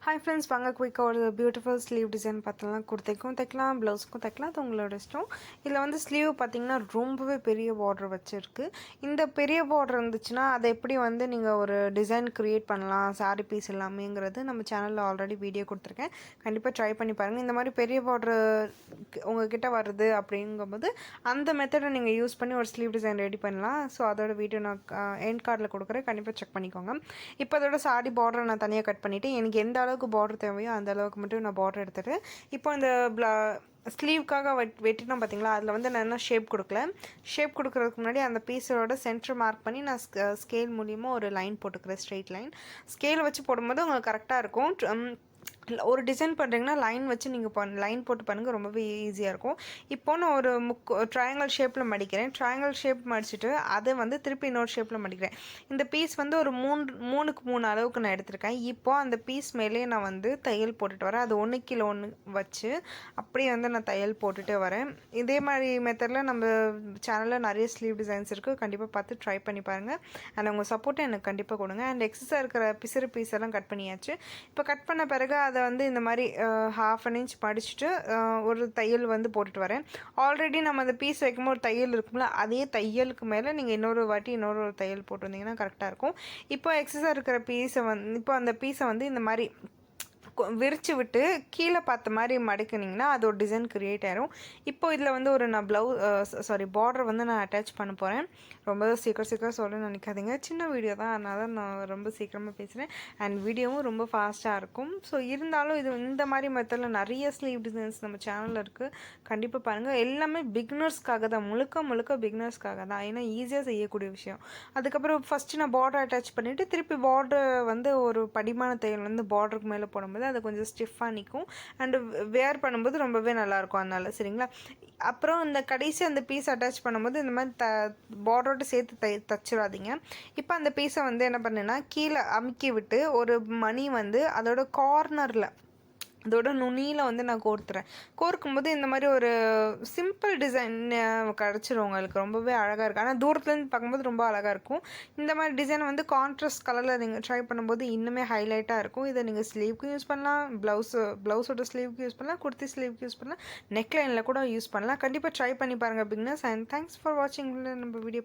Hi friends, வாங்க குயிக்காக ஒரு பியூட்டிஃபுல் ஸ்லீவ் டிசைன் பார்த்தலாம். குர்த்தைக்கும் தைக்கலாம், ப்ளவுஸுக்கும் தைக்கலாம். அது உங்களோட இஷ்டம். இதில் வந்து ஸ்லீவ் பார்த்திங்கன்னா ரொம்பவே பெரிய பார்டர் வச்சுருக்கு. இந்த பெரிய பார்டர் இருந்துச்சுன்னா அதை எப்படி வந்து நீங்கள் ஒரு டிசைன் க்ரியேட் பண்ணலாம் சாரீ பீஸ் எல்லாமேங்கிறது நம்ம சேனலில் ஆல்ரெடி வீடியோ கொடுத்துருக்கேன். கண்டிப்பாக ட்ரை பண்ணி பாருங்கள். இந்த மாதிரி பெரிய பார்டர் உங்கள்கிட்ட வருது அப்படிங்கும்போது அந்த மெத்தடை நீங்கள் யூஸ் பண்ணி ஒரு ஸ்லீவ் டிசைன் ரெடி பண்ணலாம். ஸோ அதோட வீடியோ நான் எண்ட் கார்டில் கொடுக்குறேன், கண்டிப்பாக செக் பண்ணிக்கோங்க. இப்போ அதோட சாரி பார்டரை நான் தனியாக கட் பண்ணிவிட்டு எனக்கு எந்த அளவுக்கு பார்டர் தேவையோ அந்த அளவுக்கு மட்டும் நான் பார்டர் எடுத்துகிட்டு இப்போ இந்த ஸ்லீவ்க்காக வெட்டினோம் பார்த்தீங்களா, அதில் வந்து நான் என்ன ஷேப் கொடுக்கல. ஷேப் கொடுக்குறதுக்கு முன்னாடி அந்த பீஸோட சென்டர் மார்க் பண்ணி நான் ஸ்கேல் மூலியமாக ஒரு லைன் போட்டுக்கிறேன், ஸ்ட்ரெயிட் லைன். ஸ்கேல் வச்சு போடும்போது உங்களுக்கு கரெக்டாக இருக்கும். ஒரு டிசைன் பண்ணுறீங்கன்னா லைன் வச்சு நீங்கள் லைன் போட்டு பண்ணுங்கள், ரொம்பவே ஈஸியாக இருக்கும். இப்போ நான் ஒரு ட்ரையாங்கிள் ஷேப்பில் மடிக்கிறேன். ட்ரையாங்கிள் ஷேப் மடிச்சுட்டு அதை வந்து திருப்பி இன்னொரு ஷேப்பில் மடிக்கிறேன். இந்த பீஸ் வந்து ஒரு 3x3 அளவுக்கு நான் எடுத்திருக்கேன். இப்போது அந்த பீஸ் மேலே நான் வந்து தையல் போட்டுட்டு வரேன். அது 1 வச்சு அப்படியே வந்து நான் தையல் போட்டுகிட்டே வரேன். இதே மாதிரி மெத்தடில் நம்ம சேனலில் நிறைய ஸ்லீவ் டிசைன்ஸ் இருக்குது, கண்டிப்பாக பார்த்து ட்ரை பண்ணி பாருங்கள். அண்ட் உங்கள் சப்போர்ட்டை எனக்கு கண்டிப்பாக கொடுங்க. அண்ட் எக்ஸஸாக இருக்கிற பிசுறு பீஸ் எல்லாம் கட் பண்ணியாச்சு. இப்போ கட் பண்ண பிறகு அதை வந்து இந்த மாதிரி 1/2 inch படிச்சுட்டு ஒரு தையல் வந்து போட்டுட்டு வரேன். ஆல்ரெடி நம்ம அந்த பீஸ் வைக்கும்போது ஒரு தையல் இருக்கும்ல, அதே தையலுக்கு மேலே நீங்கள் இன்னொரு தையல் போட்டிருந்தீங்கன்னா கரெக்டாக இருக்கும். இப்போ எக்ஸஸாக இருக்கிற பீஸை வந்து அந்த பீஸை வந்து இந்த மாதிரி விரித்து விட்டு கீழே பார்த்த மாதிரி மடக்குனிங்கன்னா அது ஒரு டிசைன் க்ரியேட் ஆகிரும். இப்போ இதில் வந்து ஒரு நான் பார்டர் வந்து நான் அட்டாச் பண்ண போகிறேன். ரொம்ப சீக்கிரம் சொல்ல நினைக்காதீங்க, சின்ன வீடியோ தான், அதனால நான் ரொம்ப சீக்கிரமாக பேசுகிறேன். அண்ட் வீடியோவும் ரொம்ப ஃபாஸ்ட்டாக இருக்கும். ஸோ இருந்தாலும் இது இந்த மாதிரி மெத்தடில் நிறைய ஸ்லீவ் டிசைன்ஸ் நம்ம சேனலில் இருக்குது, கண்டிப்பாக பாருங்கள். எல்லாமே பிகினர்ஸ்க்காக தான், முழுக்க பிகினர்ஸ்க்காக தான், ஏன்னா ஈஸியாக செய்யக்கூடிய விஷயம். அதுக்கப்புறம் ஃபஸ்ட்டு நான் பார்டர் அட்டாச் பண்ணிவிட்டு திருப்பி பார்டர் வந்து ஒரு படிமான தையல் வந்து பார்டருக்கு மேலே போடும்போது அது கொஞ்சம் ஸ்டிஃபாக நிற்கும். அண்டு வேர் பண்ணும்போது ரொம்பவே நல்லாயிருக்கும். அதனால சரிங்களா. அப்புறம் இந்த கடைசி அந்த பீஸ் அட்டாச் பண்ணும்போது இந்த மாதிரி பார்டரோடு சேர்த்து தச்சிடாதீங்க. இப்போ அந்த பீஸை வந்து என்ன பண்ணுன்னா கீழே அமுக்கி விட்டு ஒரு மணி வந்து அதோட கார்னரில் அதோட நுனியில் வந்து நான் கோர்க்கும்போது இந்த மாதிரி ஒரு சிம்பிள் டிசைன் கிடச்சிரும் உங்களுக்கு, ரொம்பவே அழகாக இருக்குது. ஆனால் தூரத்துலேருந்து பார்க்கும்போது ரொம்ப அழகாக இருக்கும். இந்த மாதிரி டிசைன் வந்து கான்ட்ராஸ்ட் கலரில் நீங்கள் ட்ரை பண்ணும்போது இன்னுமே ஹைலைட்டாக இருக்கும். இதை நீங்கள் ஸ்லீவ்க்கும் யூஸ் பண்ணலாம், ப்ளவுஸோட ஸ்லீவ்க்கு யூஸ் பண்ணலாம், குர்த்தி ஸ்லீவ்க்கு யூஸ் பண்ணலாம், நெக்லைனில் கூட யூஸ் பண்ணலாம். கண்டிப்பாக ட்ரை பண்ணி பாருங்கள் பிகினர்ஸ். அண்ட் தேங்க்ஸ் ஃபார் வாட்சிங் நம்ம வீடியோ.